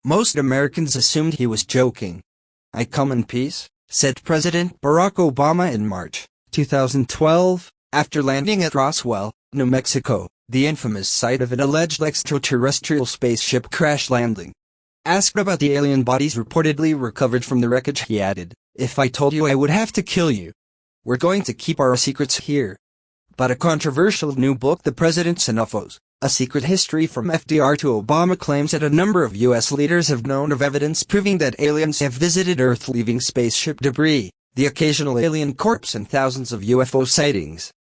Most Americans assumed he was joking. "I come in peace," said President Barack Obama in March 2012, after landing at Roswell, New Mexico, the infamous site of an alleged extraterrestrial spaceship crash landing. Asked about the alien bodies reportedly recovered from the wreckage, he added, "If I told you, I would have to kill you. We're going to keep our secrets here." But a controversial new book, The Presidents and UFOs: A Secret History from FDR to Obama, claims that a number of U.S. leaders have known of evidence proving that aliens have visited Earth, leaving spaceship debris, the occasional alien corpse, and thousands of UFO sightings.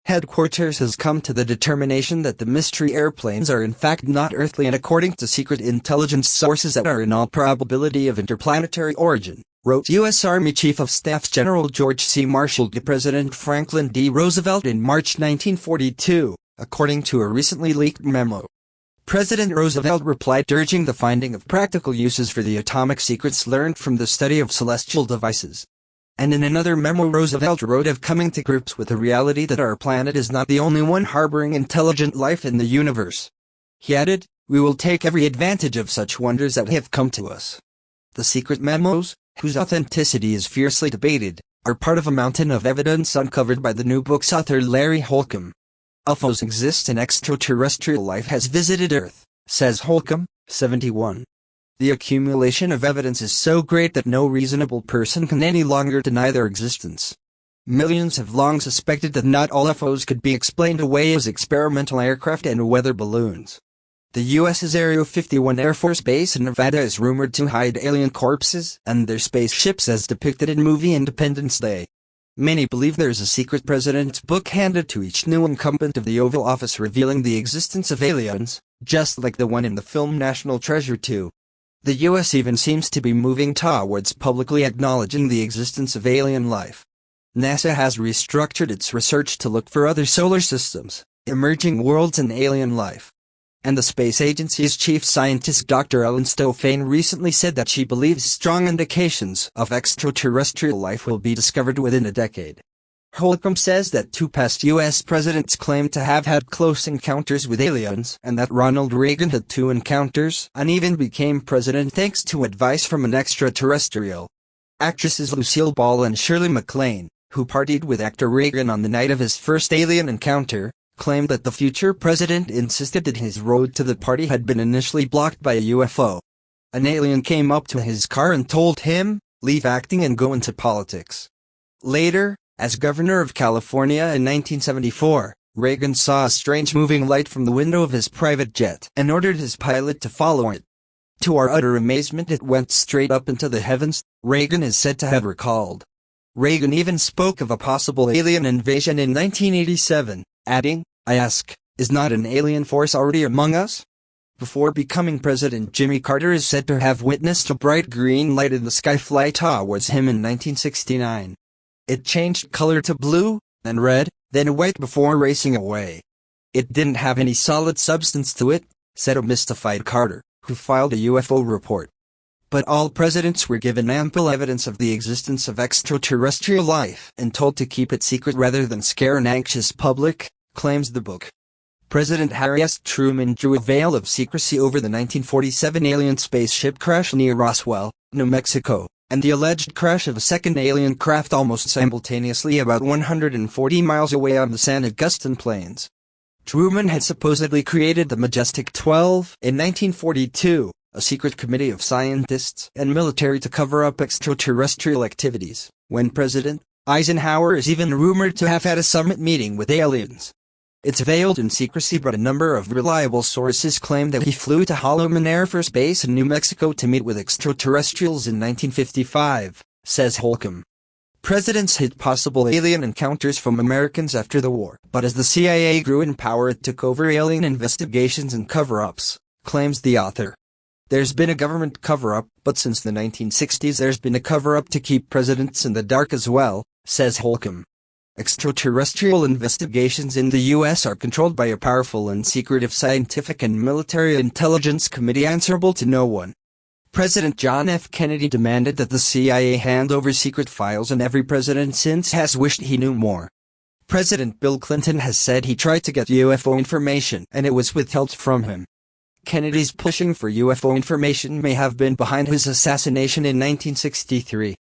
Headquarters has come to the determination that the mystery airplanes are in fact not earthly, and according to secret intelligence sources that are in all probability of interplanetary origin, wrote U.S. Army Chief of Staff General George C. Marshall to President Franklin D. Roosevelt in March 1942, according to a recently leaked memo. President Roosevelt replied urging the finding of practical uses for the atomic secrets learned from the study of celestial devices. And in another memo, Roosevelt wrote of coming to grips with the reality that our planet is not the only one harboring intelligent life in the universe. He added, "We will take every advantage of such wonders that have come to us." The secret memos, whose authenticity is fiercely debated, are part of a mountain of evidence uncovered by the new book's author Larry Holcomb. UFOs exist and extraterrestrial life has visited Earth, says Holcomb, 71. The accumulation of evidence is so great that no reasonable person can any longer deny their existence. Millions have long suspected that not all UFOs could be explained away as experimental aircraft and weather balloons. The U.S.'s Area 51 Air Force Base in Nevada is rumored to hide alien corpses and their spaceships as depicted in movie Independence Day. Many believe there is a secret president's book handed to each new incumbent of the Oval Office revealing the existence of aliens, just like the one in the film National Treasure 2. The U.S. even seems to be moving towards publicly acknowledging the existence of alien life. NASA has restructured its research to look for other solar systems, emerging worlds, and alien life. And the space agency's chief scientist Dr. Ellen Stofane recently said that she believes strong indications of extraterrestrial life will be discovered within a decade. Holcomb says that 2 past U.S. presidents claimed to have had close encounters with aliens, and that Ronald Reagan had 2 encounters and even became president thanks to advice from an extraterrestrial. Actresses Lucille Ball and Shirley MacLaine, who partied with actor Reagan on the night of his first alien encounter, claimed that the future president insisted that his road to the party had been initially blocked by a UFO. An alien came up to his car and told him, "Leave acting and go into politics." Later, as governor of California in 1974, Reagan saw a strange moving light from the window of his private jet and ordered his pilot to follow it. To our utter amazement, it went straight up into the heavens, Reagan is said to have recalled. Reagan even spoke of a possible alien invasion in 1987, adding, "I ask, is not an alien force already among us?" Before becoming president, Jimmy Carter is said to have witnessed a bright green light in the sky fly towards him in 1969. It changed color to blue, then red, then white before racing away. "It didn't have any solid substance to it," said a mystified Carter, who filed a UFO report. But all presidents were given ample evidence of the existence of extraterrestrial life and told to keep it secret rather than scare an anxious public, claims the book. President Harry S. Truman drew a veil of secrecy over the 1947 alien spaceship crash near Roswell, New Mexico, and the alleged crash of a second alien craft almost simultaneously about 140 miles away on the San Agustin Plains. Truman had supposedly created the Majestic 12 in 1942, a secret committee of scientists and military to cover up extraterrestrial activities, when President Eisenhower is even rumored to have had a summit meeting with aliens. It's veiled in secrecy, but a number of reliable sources claim that he flew to Holloman Air Force Base in New Mexico to meet with extraterrestrials in 1955, says Holcomb. Presidents hid possible alien encounters from Americans after the war, but as the CIA grew in power it took over alien investigations and cover-ups, claims the author. There's been a government cover-up, but since the 1960s there's been a cover-up to keep presidents in the dark as well, says Holcomb. Extraterrestrial investigations in the U.S. are controlled by a powerful and secretive scientific and military intelligence committee answerable to no one. President John F. Kennedy demanded that the CIA hand over secret files, and every president since has wished he knew more. President Bill Clinton has said he tried to get UFO information and it was withheld from him. Kennedy's pushing for UFO information may have been behind his assassination in 1963.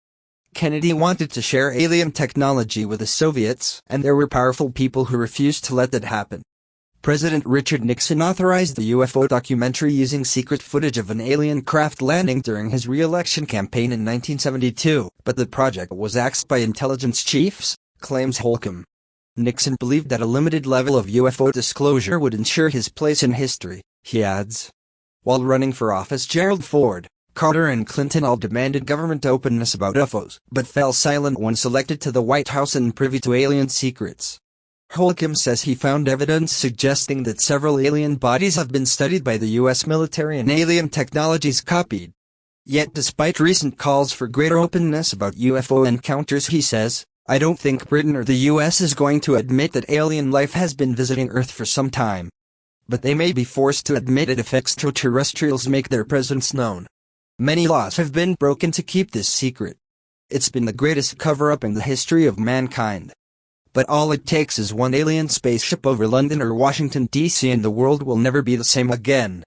Kennedy wanted to share alien technology with the Soviets, and there were powerful people who refused to let that happen. President Richard Nixon authorized the UFO documentary using secret footage of an alien craft landing during his re-election campaign in 1972, but the project was axed by intelligence chiefs, claims Holcomb. Nixon believed that a limited level of UFO disclosure would ensure his place in history, he adds. While running for office, Gerald Ford, Carter and Clinton all demanded government openness about UFOs, but fell silent once elected to the White House and privy to alien secrets. Holcomb says he found evidence suggesting that several alien bodies have been studied by the U.S. military and alien technologies copied. Yet despite recent calls for greater openness about UFO encounters, he says, "I don't think Britain or the U.S. is going to admit that alien life has been visiting Earth for some time. But they may be forced to admit it if extraterrestrials make their presence known. Many laws have been broken to keep this secret. It's been the greatest cover-up in the history of mankind. But all it takes is one alien spaceship over London or Washington, D.C. and the world will never be the same again."